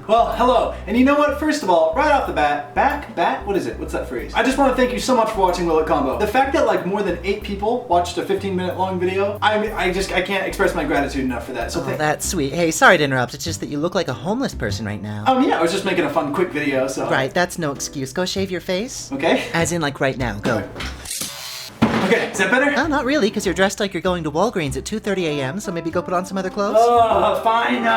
Well, hello. And you know what? First of all, right off the bat, what is it? What's that phrase? I just want to thank you so much for watching Will It Combo. The fact that like more than 8 people watched a 15-minute long video, I can't express my gratitude enough for that. So that's sweet. Hey, sorry to interrupt. It's just that you look like a homeless person right now. Yeah, I was just making a fun, quick video, so. Right, that's no excuse. Go shave your face. Okay. As in, like, right now. Go. Okay, is that better? No, not really, because you're dressed like you're going to Walgreens at 2:30 a.m., so maybe go put on some other clothes. Oh, fine.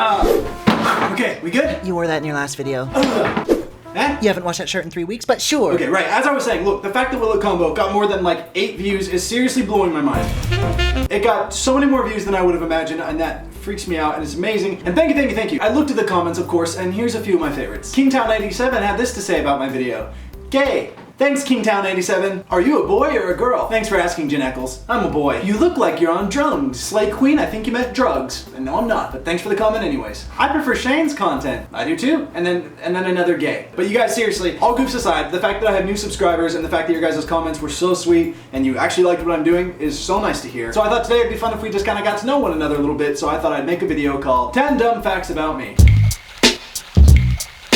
Okay, we good? You wore that in your last video. Eh? You haven't washed that shirt in 3 weeks, but sure. Okay, right. As I was saying, look, the fact that Will It Combo got more than like 8 views is seriously blowing my mind. It got so many more views than I would have imagined, and that freaks me out, and it's amazing. And thank you. I looked at the comments, of course, and here's a few of my favorites. Kingtown87 had this to say about my video. Gay. Thanks, Kingtown87. Are you a boy or a girl? Thanks for asking, Jen Eccles. I'm a boy. You look like you're on drums. Slay Queen, I think you meant drugs. And no, I'm not, but thanks for the comment anyways. I prefer Shane's content. I do too. And then another gay. But you guys, seriously, all goofs aside, the fact that I have new subscribers and the fact that your guys' comments were so sweet and you actually liked what I'm doing is so nice to hear. So I thought today it'd be fun if we just kind of got to know one another a little bit, so I thought I'd make a video called 10 Dumb Facts About Me.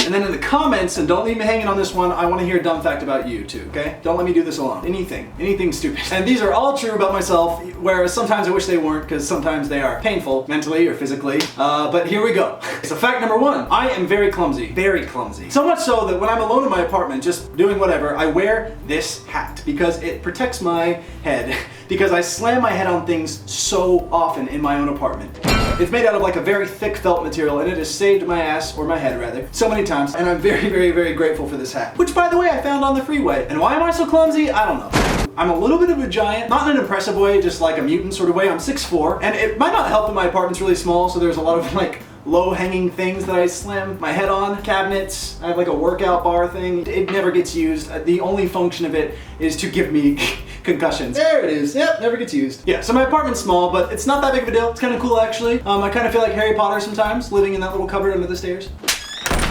And then in the comments, and don't leave me hanging on this one, I want to hear a dumb fact about you too, okay? Don't let me do this alone. Anything stupid. And these are all true about myself, whereas sometimes I wish they weren't, because sometimes they are painful, mentally or physically. But here we go. So fact number 1, I am very clumsy. Very clumsy. So much so that when I'm alone in my apartment, just doing whatever, I wear this hat, because it protects my head. Because I slam my head on things so often in my own apartment. It's made out of like a very thick felt material, and it has saved my ass, or my head rather, so many times, and I'm very grateful for this hat. Which, by the way, I found on the freeway. And why am I so clumsy? I don't know. I'm a little bit of a giant, not in an impressive way, just like a mutant sort of way. I'm 6'4", and it might not help that my apartment's really small, so there's a lot of like low-hanging things that I slam my head on. Cabinets, I have like a workout bar thing. It never gets used. The only function of it is to give me concussions. There it is. Yep, never gets used. Yeah, so my apartment's small, but it's not that big of a deal. It's kind of cool, actually. I kind of feel like Harry Potter sometimes, living in that little cupboard under the stairs.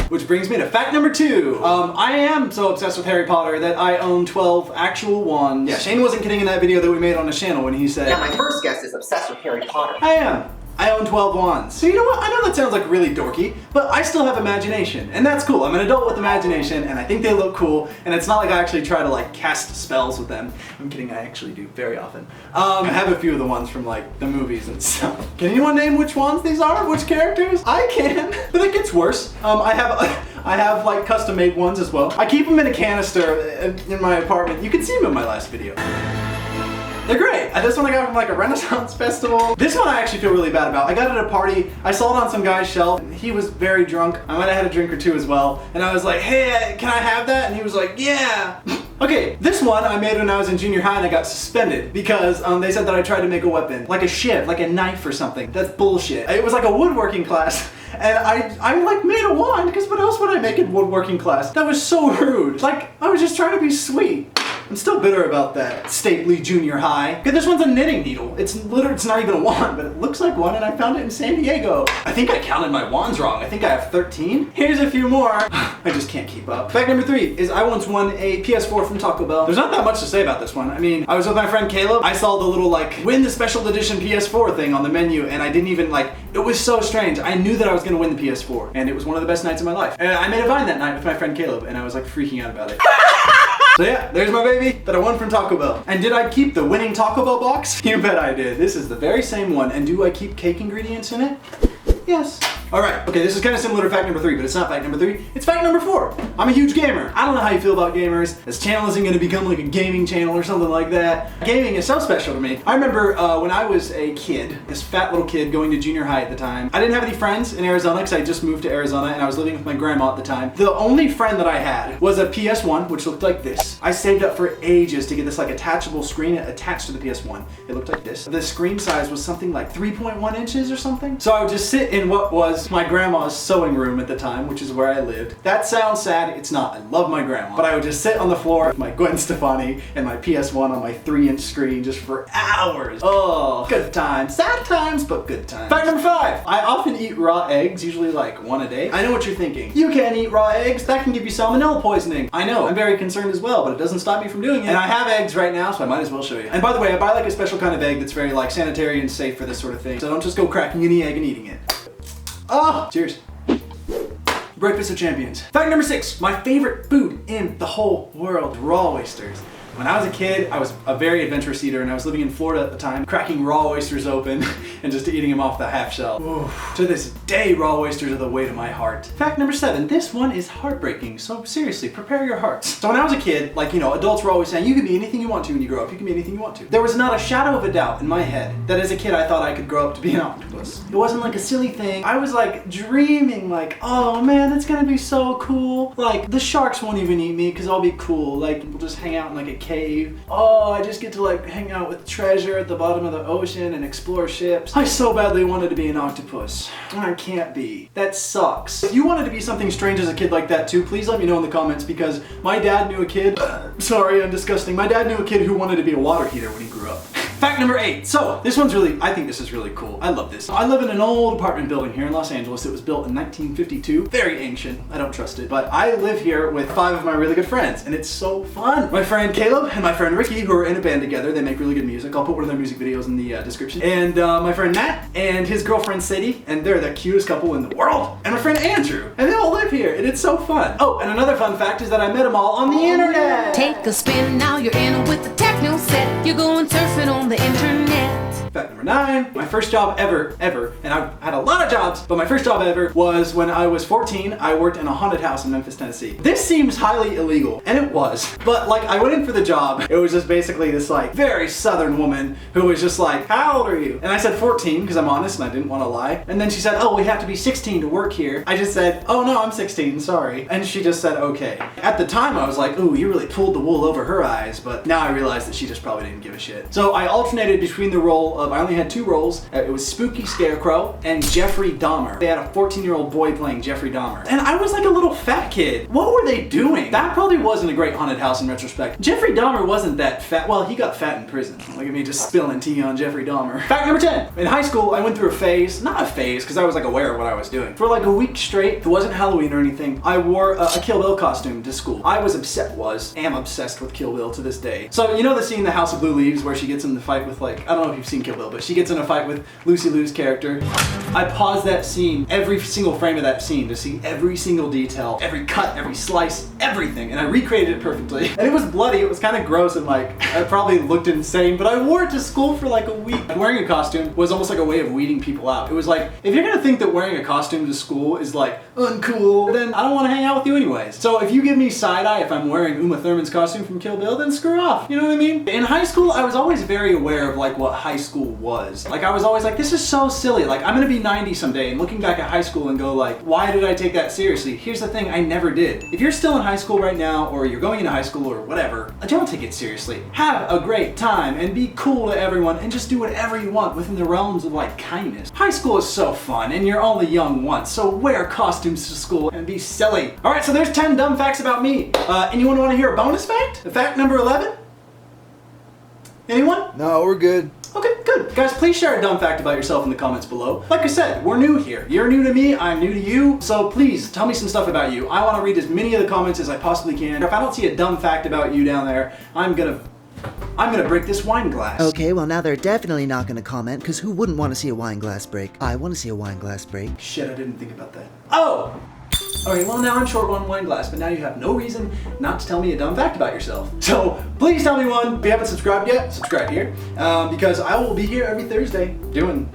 Which brings me to fact number 2. I am so obsessed with Harry Potter that I own 12 actual wands. Yeah, Shane wasn't kidding in that video that we made on his channel when he said, "Yeah, my first guest is obsessed with Harry Potter." I am. I own 12 wands. So you know what? I know that sounds like really dorky, but I still have imagination, and that's cool. I'm an adult with imagination, and I think they look cool, and it's not like I actually try to like cast spells with them. I'm kidding, I actually do very often. I have a few of the ones from like the movies and stuff. Can anyone name which wands these are? Which characters? I can, but it gets worse. I have like custom made ones as well. I keep them in a canister in my apartment. You can see them in my last video. They're great. This one I got from like a Renaissance festival. This one I actually feel really bad about. I got it at a party. I saw it on some guy's shelf. He was very drunk. I might have had a drink or two as well. And I was like, hey, can I have that? And he was like, yeah. Okay, this one I made when I was in junior high and I got suspended because they said that I tried to make a weapon. Like a shiv, like a knife or something. That's bullshit. It was like a woodworking class. And I like made a wand because what else would I make in woodworking class? That was so rude. Like, I was just trying to be sweet. I'm still bitter about that. Stately junior high. Okay, this one's a knitting needle. It's not even a wand, but it looks like one, and I found it in San Diego. I think I counted my wands wrong. I think I have 13. Here's a few more. I just can't keep up. Fact number 3 is I once won a PS4 from Taco Bell. There's not that much to say about this one. I mean, I was with my friend Caleb. I saw the little like, win the special edition PS4 thing on the menu, and I didn't even like, it was so strange. I knew that I was gonna win the PS4, and it was one of the best nights of my life. And I made a Vine that night with my friend Caleb, and I was like freaking out about it. So yeah, there's my baby that I won from Taco Bell. And did I keep the winning Taco Bell box? You bet I did. This is the very same one. And do I keep cake ingredients in it? Yes. Alright, okay, this is kind of similar to fact number 3, but it's not fact number 3, it's fact number 4. I'm a huge gamer. I don't know how you feel about gamers. This channel isn't going to become like a gaming channel or something like that. Gaming is so special to me. I remember when I was a kid, this fat little kid going to junior high at the time. I didn't have any friends in Arizona because I just moved to Arizona and I was living with my grandma at the time. The only friend that I had was a PS1, which looked like this. I saved up for ages to get this like attachable screen attached to the PS1. It looked like this. The screen size was something like 3.1 inches or something. So I would just sit in what was my grandma's sewing room at the time, which is where I lived. That sounds sad, it's not. I love my grandma. But I would just sit on the floor with my Gwen Stefani and my PS1 on my 3-inch screen just for hours. Oh, good times. Sad times, but good times. Fact number 5. I often eat raw eggs, usually like 1 a day. I know what you're thinking. You can't eat raw eggs, that can give you salmonella poisoning. I know, I'm very concerned as well, but it doesn't stop me from doing it. And I have eggs right now, so I might as well show you. And by the way, I buy like a special kind of egg that's very like sanitary and safe for this sort of thing. So don't just go cracking any egg and eating it. Oh, cheers. Breakfast of champions. Fact number 6, my favorite food in the whole world, raw oysters. When I was a kid, I was a very adventurous eater, and I was living in Florida at the time, cracking raw oysters open and just eating them off the half shell. Ooh. To this day, raw oysters are the way to my heart. Fact number 7, this one is heartbreaking, so seriously, prepare your hearts. So when I was a kid, like, you know, adults were always saying, you can be anything you want to when you grow up, you can be anything you want to. There was not a shadow of a doubt in my head that as a kid I thought I could grow up to be an octopus. It wasn't like a silly thing. I was like dreaming like, oh man, it's gonna be so cool. Like, the sharks won't even eat me because I'll be cool. Like, we'll just hang out in like a cave. Oh, I just get to like hang out with treasure at the bottom of the ocean and explore ships. I so badly wanted to be an octopus. I can't be. That sucks. If you wanted to be something strange as a kid like that too, please let me know in the comments, because my dad knew a kid, sorry, I'm disgusting. My dad knew a kid who wanted to be a water heater when he grew up. Fact number 8. So, this one's really, I think this is really cool. I love this. I live in an old apartment building here in Los Angeles. It was built in 1952. Very ancient. I don't trust it. But I live here with 5 of my really good friends, and it's so fun. My friend Caleb and my friend Ricky, who are in a band together, they make really good music. I'll put one of their music videos in the description. And my friend Matt and his girlfriend Sadie, and they're the cutest couple in the world. And my friend Andrew, and they all live here, and it's so fun. Oh, and another fun fact is that I met them all on the internet. Take a spin, now you're in with the techno set. You're going surfing on the internet. Fact number 9, my first job ever, and I've had a lot of jobs, but my first job ever was when I was 14. I worked in a haunted house in Memphis, Tennessee. This seems highly illegal, and it was, but like I went in for the job. It was just basically this like very southern woman who was just like, how old are you? And I said 14 because I'm honest and I didn't want to lie. And then she said, oh, we have to be 16 to work here. I just said, oh no, I'm 16, sorry. And she just said, okay. At the time I was like, ooh, you really pulled the wool over her eyes, but now I realized that she just probably didn't give a shit. So I alternated between the role of, I only had 2 roles. It was Spooky Scarecrow and Jeffrey Dahmer. They had a 14-year-old boy playing Jeffrey Dahmer. And I was like a little fat kid. What were they doing? That probably wasn't a great haunted house in retrospect. Jeffrey Dahmer wasn't that fat. Well, he got fat in prison. Look at me just spilling tea on Jeffrey Dahmer. Fact number 10. In high school, I went through a phase, not a phase, because I was like aware of what I was doing. For like a week straight, it wasn't Halloween or anything, I wore a Kill Bill costume to school. I am obsessed with Kill Bill to this day. So, you know the scene in The House of Blue Leaves where she gets in the fight with like, I don't know if you've seen Kill Bill, but she gets in a fight with Lucy Liu's character. I paused that scene, every single frame of that scene, to see every single detail, every cut, every slice, everything, and I recreated it perfectly. And it was bloody, it was kind of gross, and like, I probably looked insane, but I wore it to school for like a week. And wearing a costume was almost like a way of weeding people out. It was like, if you're gonna think that wearing a costume to school is like uncool, then I don't want to hang out with you anyways. So if you give me side-eye if I'm wearing Uma Thurman's costume from Kill Bill, then screw off, you know what I mean? In high school, I was always very aware of like what high school was. Like I was always like, this is so silly. Like I'm gonna be 90 someday, and looking back at high school and go like, why did I take that seriously? Here's the thing, I never did. If you're still in high school right now, or you're going into high school or whatever, don't take it seriously. Have a great time and be cool to everyone and just do whatever you want within the realms of like kindness. High school is so fun and you're only young once, so wear costumes to school and be silly. All right, so there's 10 dumb facts about me. Anyone want to hear a bonus fact? Fact number 11? Anyone? No, we're good. Okay, good. Guys, please share a dumb fact about yourself in the comments below. Like I said, we're new here. You're new to me, I'm new to you, so please tell me some stuff about you. I want to read as many of the comments as I possibly can. If I don't see a dumb fact about you down there, I'm gonna break this wine glass. Okay, well now they're definitely not gonna comment, because who wouldn't want to see a wine glass break? I want to see a wine glass break. Shit, I didn't think about that. Oh! Alright, well now I'm short one wine glass, but now you have no reason not to tell me a dumb fact about yourself. So please tell me one. If you haven't subscribed yet, subscribe here. Because I will be here every Thursday doing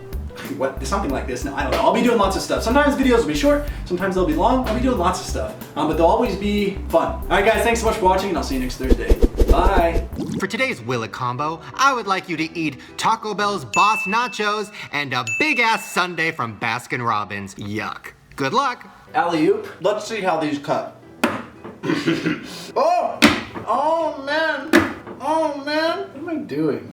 something like this. No, I don't know. I'll be doing lots of stuff. Sometimes videos will be short, sometimes they'll be long. I'll be doing lots of stuff. But they'll always be fun. Alright guys, thanks so much for watching, and I'll see you next Thursday. Bye! For today's Willet combo, I would like you to eat Taco Bell's Boss Nachos and a big-ass sundae from Baskin Robbins. Yuck. Good luck! Alley-oop. Let's see how these cut. Oh! Oh man! Oh man! What am I doing?